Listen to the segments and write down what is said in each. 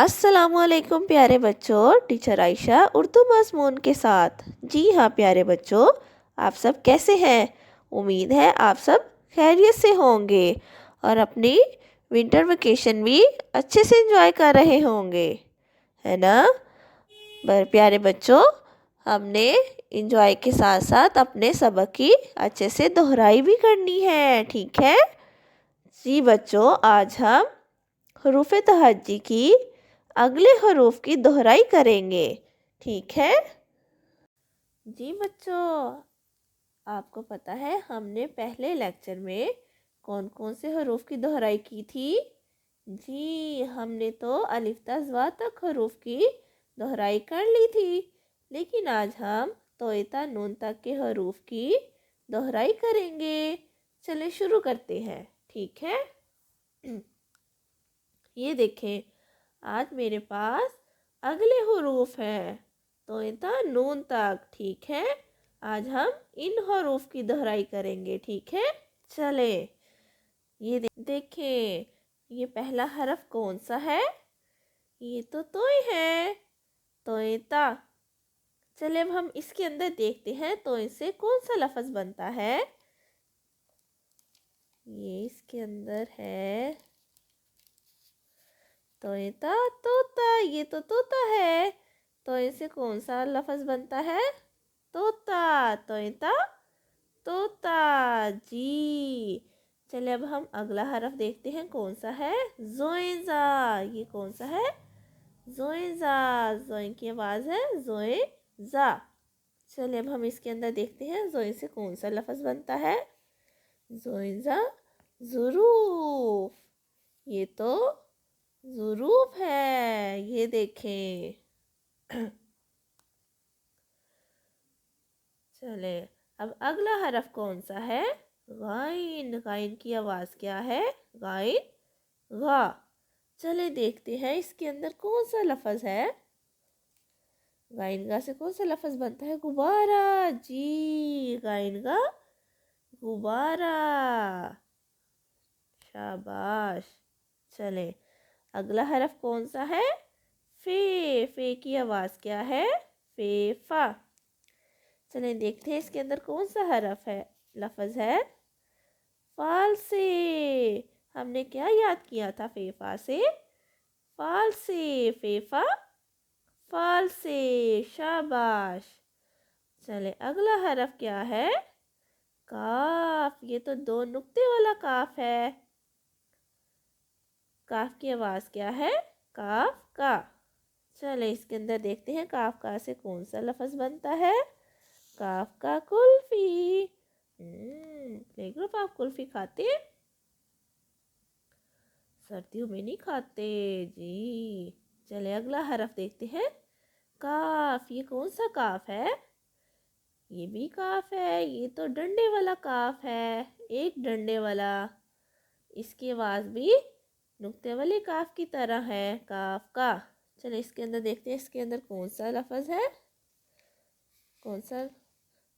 السلام علیکم پیارے بچوں، ٹیچر عائشہ اردو مضمون کے ساتھ۔ جی ہاں پیارے بچوں، آپ سب کیسے ہیں؟ امید ہے آپ سب خیریت سے ہوں گے اور اپنی ونٹر ویکیشن بھی اچھے سے انجوائے کر رہے ہوں گے، ہے نا؟ پیارے بچوں، ہم نے انجوائے کے ساتھ ساتھ اپنے سبق کی اچھے سے دہرائی بھی کرنی ہے، ٹھیک ہے؟ جی بچوں، آج ہم حروف تہجی کی اگلے حروف کی دہرائی کریں گے، ٹھیک ہے؟ جی بچوں، آپ کو پتہ ہے ہم نے پہلے لیکچر میں کون کون سے حروف کی دہرائی کی تھی؟ جی، ہم نے تو الف تا ز تک حروف کی دہرائی کر لی تھی، لیکن آج ہم توئے تا نون تک کے حروف کی دہرائی کریں گے۔ چلیں شروع کرتے ہیں، ٹھیک ہے؟ یہ دیکھیں، آج میرے پاس اگلے حروف ہیں توئے تا نون تک، ٹھیک ہے؟ آج ہم ان حروف کی دہرائی کریں گے، ٹھیک ہے؟ چلیں، یہ دیکھیں، یہ پہلا حرف کون سا ہے؟ یہ تو توئے ہے، توئے تا۔ چلیں اب ہم اس کے اندر دیکھتے ہیں توئے سے کون سا لفظ بنتا ہے۔ یہ اس کے اندر ہے توئے تا طوطا، یہ تو طوطا ہے۔ توئے سے کون سا لفظ بنتا ہے؟ طوطا، توئے تا طوطا، جی۔ چلے اب ہم اگلا حرف دیکھتے ہیں کون سا ہے؟ زوئیں زا، یہ کون سا ہے؟ زوئیں زا، زوئیں کی آواز ہے زوئیں زا۔ چلے اب ہم اس کے اندر دیکھتے ہیں زوئیں سے کون سا لفظ بنتا ہے؟ زوئیں زا ظروف، یہ تو ظروف ہے، یہ دیکھیں۔ چلے اب اگلا حرف کون سا ہے؟ غائن، غائن کی آواز کیا ہے؟ غائن غا۔ چلے دیکھتے ہیں اس کے اندر کون سا لفظ ہے؟ غائن غا سے کون سا لفظ بنتا ہے؟ غبارہ، جی، غائن غا غبارہ، شاباش۔ چلے اگلا حرف کون سا ہے؟ فے، فے کی آواز کیا ہے؟ فے فا۔ چلیں دیکھتے ہیں اس کے اندر کون سا حرف ہے، لفظ ہے؟ فال سے۔ ہم نے کیا یاد کیا تھا فے فا سے؟ فال سے، فے فا فال سے، شاباش۔ چلیں اگلا حرف کیا ہے؟ کاف، یہ تو دو نقطے والا کاف ہے۔ کاف کی آواز کیا ہے؟ کاف کا۔ چلیں اس کے اندر دیکھتے ہیں کاف کا سے کون سا لفظ بنتا ہے؟ کاف کا کلفی۔ پلے گروپ، آپ کلفی کھاتے ہیں؟ سردیوں میں نہیں کھاتے، جی۔ چلیں اگلا حرف دیکھتے ہیں، کاف، یہ کون سا کاف ہے؟ یہ بھی کاف ہے، یہ تو ڈنڈے والا کاف ہے، ایک ڈنڈے والا۔ اس کی آواز بھی نقطے والے کاف کی طرح ہے، کاف کا۔ چلیں اس کے اندر دیکھتے ہیں اس کے اندر کون سا لفظ ہے؟ کون سا؟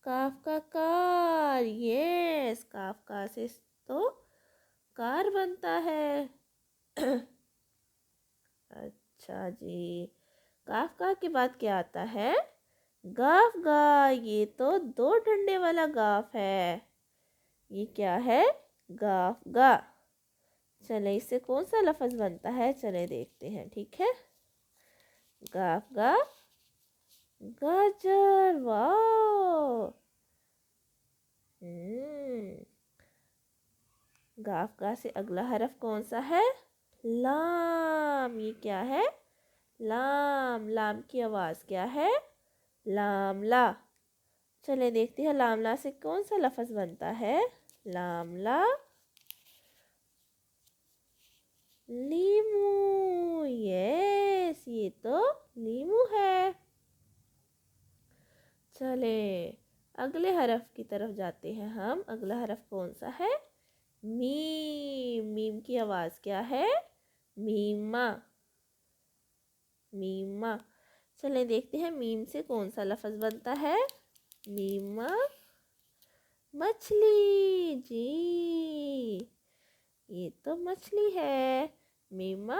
کاف کا کار، یس، کاف کا سے تو کار بنتا ہے۔ اچھا جی، کاف کا کے بعد کیا آتا ہے؟ گاف گا، یہ تو دو ڈنڈے والا گاف ہے، یہ کیا ہے؟ گاف گا۔ چلیں اس سے کون سا لفظ بنتا ہے؟ چلیں دیکھتے ہیں، ٹھیک ہے؟ گاف گا گاجر، واو۔ گاف گا سے اگلا حرف کون سا ہے؟ لام، یہ کیا ہے؟ لام، لام کی آواز کیا ہے؟ لام لا۔ چلیں دیکھتے ہیں لام لا سے کون سا لفظ بنتا ہے؟ لام لا لیمو، یس، یہ تو لیمو ہے۔ چلیں اگلے حرف کی طرف جاتے ہیں ہم۔ اگلا حرف کون سا ہے؟ میم، میم کی آواز کیا ہے؟ میما، میما۔ چلیں دیکھتے ہیں میم سے کون سا لفظ بنتا ہے؟ میما مچھلی، جی، یہ تو مچھلی ہے، میما